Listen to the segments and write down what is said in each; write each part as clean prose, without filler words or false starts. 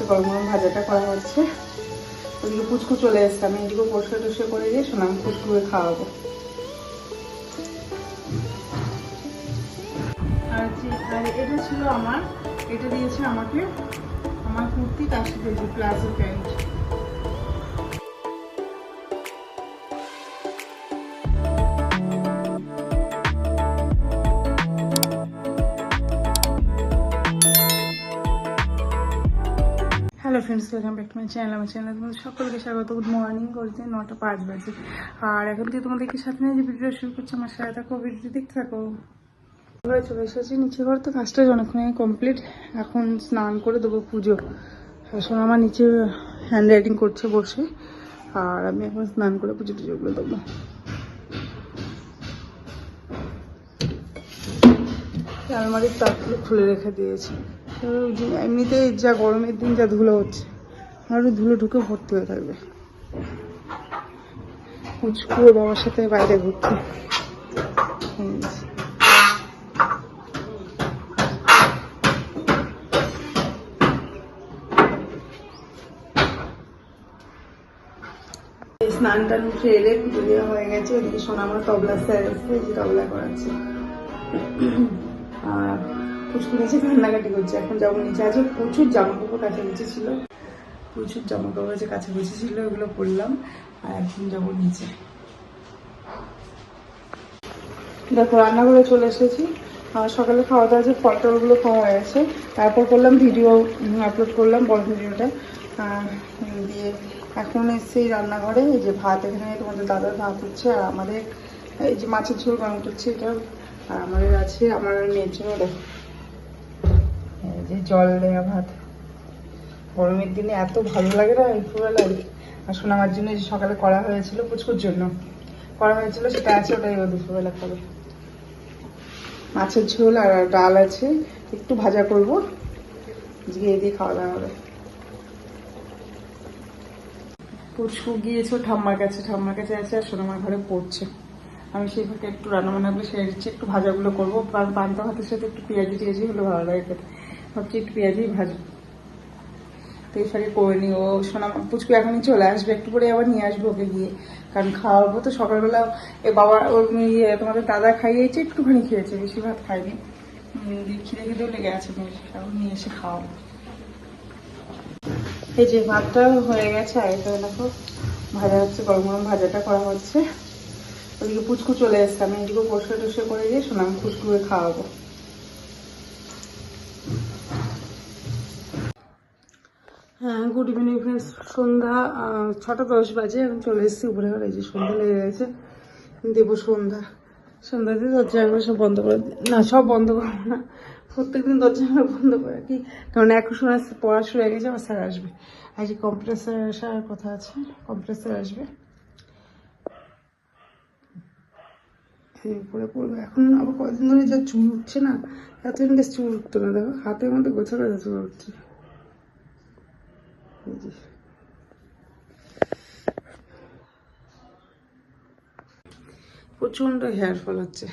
গরম গরম ভাজাটা করা হচ্ছে। ওদিকে পুচকু চলে এসছে, আমি এদিকে পরিষ্কার টরিষ্কার করে দিয়ে শোনাম পুচকুকে খাওয়াবো। আর এটা ছিল আমার, এটা দিয়েছে আমাকে আমার কুর্তি, তার সাথে যে palazzo pant. Hello friends, welcome back to my channel. আমার চ্যানেলে তোমাদের সকলকে স্বাগত। গুড মর্নিং করছে 9:05 বাজে। আর এখন থেকে তোমাদেরকে সাথে নিয়ে যে ভিডিও শুরু করছে, আমার সাথে থাকো, ভিডিও দেখতে থাকো। ঘরে চলে এসেছি, নিচে ঘর তো কাজটা অনেকক্ষণ কমপ্লিট। এখন স্নান করে দেবো পুজো। শাশুড়ি আমার নিচে হ্যান্ড রাইটিং করছে বসে, আর আমি এখন স্নান করে পুজো টুজোগুলো দেবো। আলমারির তাকগুলো খুলে রেখে দিয়েছি। এমনিতে যা গরমের দিন যা ধুলো হচ্ছে, আরও ধুলো ঢুকে ভর্তি হয়ে থাকবে। পুচকু বাবার সাথে বাইরে ঘুরতে। স্নান টান উঠে এলে পুজো দেওয়া হয়ে গেছে। ওদিকে শোনা আমার তবলা স্যার এসছে, যে তবলা করাচ্ছে। আর পুচকু নিচে কান্নাকাটি করছে। এখন যাবো নিচে। আছে প্রচুর জামা কাপড় কাছাকাছি ছিল, প্রচুর জামা কাপড় আছে কাছাকাছি ছিল, ওগুলো পরলাম। আর এখন যাবো নিচে। দেখো রান্নাঘরে চলে এসেছি। সকালে খাওয়া দাওয়া আছে, ফল টলগুলো খাওয়া হয়ে গেছে। তারপর করলাম ভিডিও, আপলোড করলাম বড় ভিডিওটা। দিয়ে এখন এসছি রান্নাঘরে। এই যে ভাত, এখানে তোমাদের দাদার ভাত হচ্ছে, আর আমাদের এই যে মাছের ঝোল গরম করছে এটা। আর আমাদের আছে আমার মেয়ের জন্য দেখো এই যে জল দেওয়া ভাত। গরমের দিনে এত ভালো লাগে না দুপুরবেলায়। আর সোনামার জন্য যে সকালে করা হয়েছিল, পুচকুর জন্য করা হয়েছিল, সেটা আছে, ওটাই ও দুপুরবেলা খাবে। মাছের ঝোল আর ডাল আছে, একটু ভাজা করবো, দিয়ে দিয়ে খাওয়া দাওয়া হবে। পুচকু গিয়েছে ঠাম্মার কাছে, ঠাম্মার কাছে আছে, আর সোনামার ঘরে পড়ছে। আমি সেই ফাঁকে একটু রান্নাবান্নাগুলো সেরে দিচ্ছি, একটু ভাজাগুলো করবো। কারণ পান্তা ভাতের সাথে একটু পেঁয়াজি টিয়াজি হলে ভালো লাগে খেতে। ভাবছি একটু পেঁয়াজি ভাজবো, তো এই ফাঁকে করে নি। ও সোনা পুচকু এখনই চলে আসবে, একটু পরে আবার নিয়ে আসবো ওকে গিয়ে, কারণ খাওয়াবো তো। সকালবেলা এ বাবা ওর তোমাদের দাদা খাইয়েছে, একটুখানি খেয়েছে, বেশি ভাত খাইনি। খিদে খিদেও লেগে আছে, এখন নিয়ে এসে খাওয়াবো। এই যে ভাতটা হয়ে গেছে, আর এটা দেখো ভাজা হচ্ছে, গরম গরম ভাজাটা করা হচ্ছে। ওদিকে পুচকু চলে এসছে, আমি এদিকে পরিষ্কার টরিষ্কার করে দিয়ে শোনা আমি পুচকুকে খাওয়াবো। হ্যাঁ, গুড ইভিনিং ফ্রেন্ডস। সন্ধ্যা 6:10 বাজে। এখন চলে এসেছি উপরে ঘরে। এই যে সন্ধ্যা লেগে গেছে, দেবো সন্ধ্যা। সন্ধ্যা দিয়ে দরজা জানলা সব বন্ধ করে, না সব বন্ধ করবো না, প্রত্যেকদিন দরজা জানলা বন্ধ করে কি, কারণ এখন পড়া শুরু হয়ে গেছে। আমার স্যার আসবে, আজ কম্পিউটার স্যার আসার কথা আছে, কম্পিউটার স্যার আসবে। পরে পড়বো। এখন আবার কদিন ধরে যা চুল উঠছে না, এতদিন বেশ চুল উঠতো না, দেখো হাতের মধ্যে গোছা গোছা চুল উঠছে। প্রচন্ড হেয়ার ফল হচ্ছে,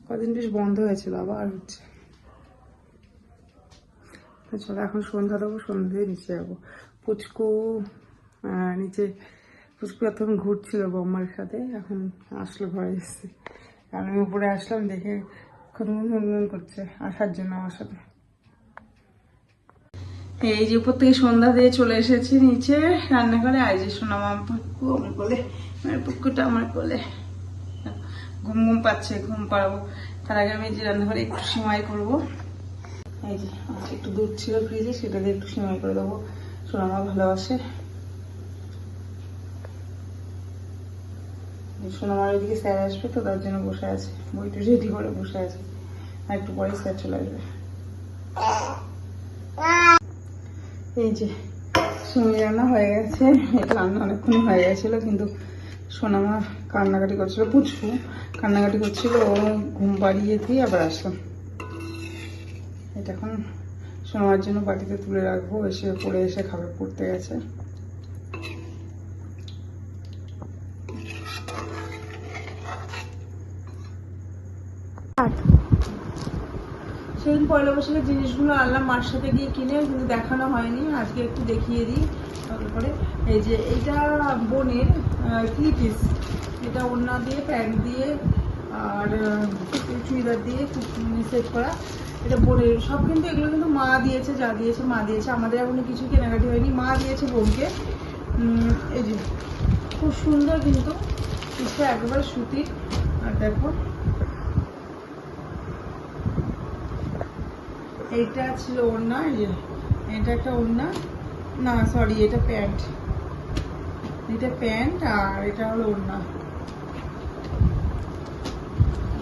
কদিন বেশ বন্ধ হয়েছিল, আবার হচ্ছে। চলো এখন সন্ধ্যা দেবো, সন্ধ্যা দিয়ে নিচে যাবো। পুচকু নিচে, পুচকু এখন ঘুরছিল বম্মার সাথে, এখন আসলো ঘরে এসছে। আমি উপরে আসলাম, দেখে খুনগুন করছে আসার জন্য আমার সাথে। এই যে উপর থেকে সন্ধ্যা দিয়ে চলে এসেছি নিচে রান্নাঘরে। আজ যে শোনাম আমার পুচকু আমার কোলে, আমার পুচকুটা আমার কোলে, ঘুম ঘুম পাচ্ছে, ঘুম পাড়াবো। তার আগে আমি যে রান্নাঘরে একটু সিমাই করবো। এই যে একটু দুধ ছিল ফ্রিজে, সেটা দিয়ে একটু সিমাই করে দেবো। সোনামা ভালোবাসে। সোনামার ওইদিকে স্যার আসবে, তো তার জন্য বসে আছে, বইটা রেডি করে বসে আছে। আর একটু পরে স্যার চলে আসবে। এই যে সিমাই রান্না হয়ে গেছে। এটা রান্না অনেকক্ষণ হয়ে গেছিলো, কিন্তু সোনামা কান্নাকাটি করছিল, পুচকু কান্নাকাটি করছিল, ও ঘুম পাড়িয়ে দিয়ে আবার আসলাম। এটা এখন সোনামার জন্য বাটিতে তুলে রাখবো, এসে পড়ে এসে খাবে, পড়তে গেছে। সেদিন পয়লা বৈশাখের জিনিসগুলো আনলাম মার সাথে গিয়ে কিনে, কিন্তু দেখানো হয়নি, আজকে একটু দেখিয়ে দিই তারপরে। এই যে এইটা বোনের 3 পিস, এটা ওড়না দিয়ে প্যান্ট দিয়ে আর চুড়িদার দিয়ে সেট করা, এটা বোনের সব। কিন্তু এগুলো কিন্তু মা দিয়েছে, যা দিয়েছে মা দিয়েছে, আমাদের এখনো কিছু কেনাকাটি হয়নি, মা দিয়েছে বোনকে। এই যে খুব সুন্দর, কিন্তু পিসটা একেবারে সুতির। আর দেখো এইটা ছিল ওড়না, এই যে এটা একটা ওড়না, না সরি এটা প্যান্ট, এটা প্যান্ট আর এটা হলো ওড়না।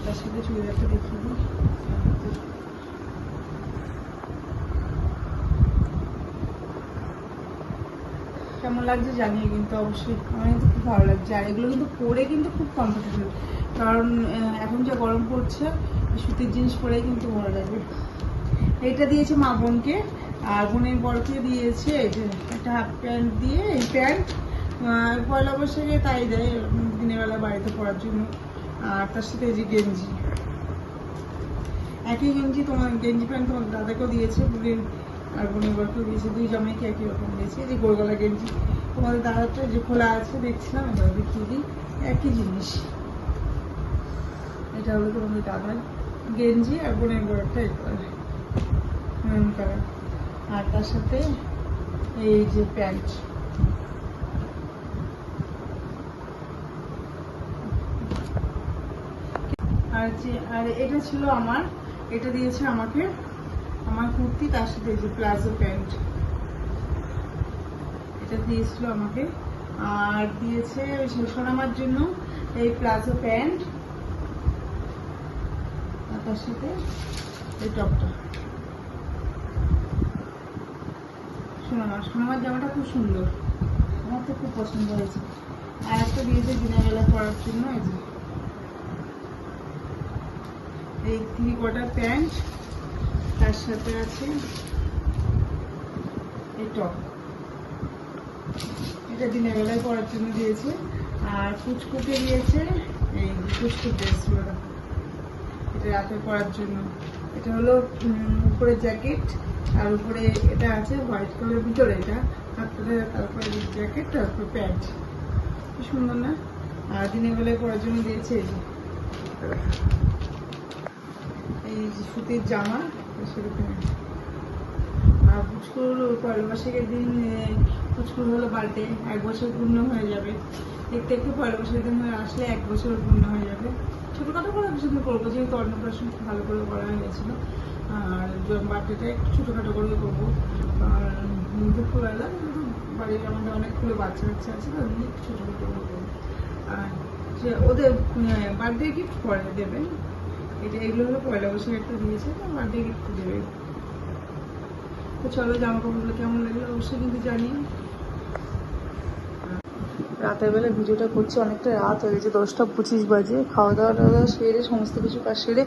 তার সাথে চুড়িদারটা দেখিয়ে দিই। কেমন লাগছে জানিয়ে কিন্তু অবশ্যই, আমার কিন্তু খুব ভালো লাগছে। আর এগুলো কিন্তু পরে কিন্তু খুব কমফোর্টেবল, কারণ এখন যা গরম পড়ছে সুতির জিনিস পরেই কিন্তু ভালো লাগবে। এইটা দিয়েছে মা বোনকে, আর বোনের বরকে দিয়েছে একটা হাফ প্যান্ট দিয়ে, এই প্যান্ট পয়লা বৈশাখে তাই দেয় দিনের বেলা বাড়িতে পরার জন্য। আর তার সাথে এই যে গেঞ্জি, একই গেঞ্জি, তোমার গেঞ্জি প্যান্ট তোমার দাদাকেও দিয়েছে, বোনের আর বোনের বরকেও দিয়েছে, দুই জামাইকে একই রকম দিয়েছে। এই যে গোলগলা গেঞ্জি তোমাদের দাদাটা যে খোলা আছে দেখছিলাম, এটা দেখিয়ে দিই, একই জিনিস। এটা হলো তোমাদের দাদার গেঞ্জি আর বোনের বরটা মেরুন কালার, আর তার সাথে এই যে প্যান্ট। আর এটা ছিল আমার, এটা দিয়েছে আমাকে আমার কুর্তি, তার সাথে এই যে প্লাজো প্যান্ট, এটা দিয়েছিল আমাকে। আর দিয়েছে সোনামার জন্য এই প্লাজো প্যান্ট, আর তার সাথে এই টপটা। সোনামার জামাটা খুব সুন্দর, আমার তো খুব পছন্দ হয়েছে। আর একটা দিয়েছে দিনের বেলা পরার জন্য, এই 3/4 প্যান্ট, তার সাথে আছে এই টপ, এটা দিনের বেলায় পরার জন্য দিয়েছে। আর কুচকুকে দিয়েছে এই কুচকু ড্রেসগুলো, এটা রাতে পরার জন্য। এটা হলো উপরে জ্যাকেট, আর উপরে এটা আছে হোয়াইট কালারের ভিতরে, এটা হাতটা, তারপরে জ্যাকেট, তারপরে প্যান্ট, কি সুন্দর না। আর দিনের বেলায় পরার জন্য দিয়েছে এই সুতির জামা, সেরকম। আর পুচকুর পয়লা বৈশাখের দিন পুচকুর হলো বার্থডে, 1 বছর পূর্ণ হয়ে যাবে। দেখতে একটু পয়লা বৈশাখের দিন আসলে 1 বছর পূর্ণ হয়ে যাবে। ছোটোখাটো করে কিছু করবো, যেহেতু অন্নপ্রাশন খুব ভালো করে করা হয়েছিল, আর বার্থডেটা একটু ছোটোখাটো করে করবো। আর দুপুরবেলা বাড়ির আমাদের অনেকগুলো বাচ্চা কাচ্চা আছে, তাদের একটু ছোটোখাটো করে করবো। আর যে ওদের বার্থডে গিফট পরে দেবেন, এগুলো হলো পয়লা বৈশাখ একটা দিয়েছে, বার্থডে গিফট দেবে। তো চলো জামা কাপড়গুলো কেমন লাগলো অবশ্যই কিন্তু জানিয়ে। রাতের বেলা ভিডিওটা করছি, অনেকটা রাত হয়ে গেছে, 10টা 25 বাজে। খাওয়া দাওয়া সেরে সমস্ত কিছু কাজ সেরে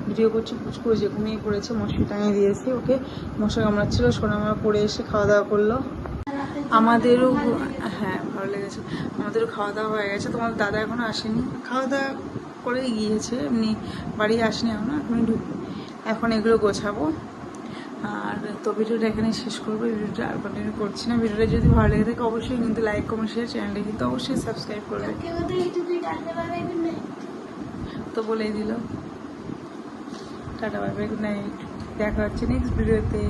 ভিডিও করছি। পুচকু যে ঘুমিয়ে পড়েছে, মশারি টাঙিয়ে দিয়েছি ওকে, মশা কামড়াচ্ছিল। সোনামা পড়ে এসে খাওয়া দাওয়া করলো, আমাদেরও হ্যাঁ ভালো লেগেছে, আমাদেরও খাওয়া দাওয়া হয়ে গেছে। তোমার দাদা এখনো আসেনি, খাওয়া দাওয়া করে গিয়েছে, এমনি বাড়ি আসেনি এখনো, এখনই ঢুকবে। এখন এগুলো গোছাবো। আর তো ভিডিওটা এখানে শেষ করবো, ভিডিওটা আর কন্টিনিউ করছি না। ভিডিওটা যদি ভালো লেগে থাকে অবশ্যই কিন্তু লাইক কমেন্ট শেয়ার, চ্যানেলটা কিন্তু অবশ্যই সাবস্ক্রাইব করবে। তো বলেই দিল, tata bye bye, good night, দেখা হচ্ছে নেক্সট ভিডিওতে।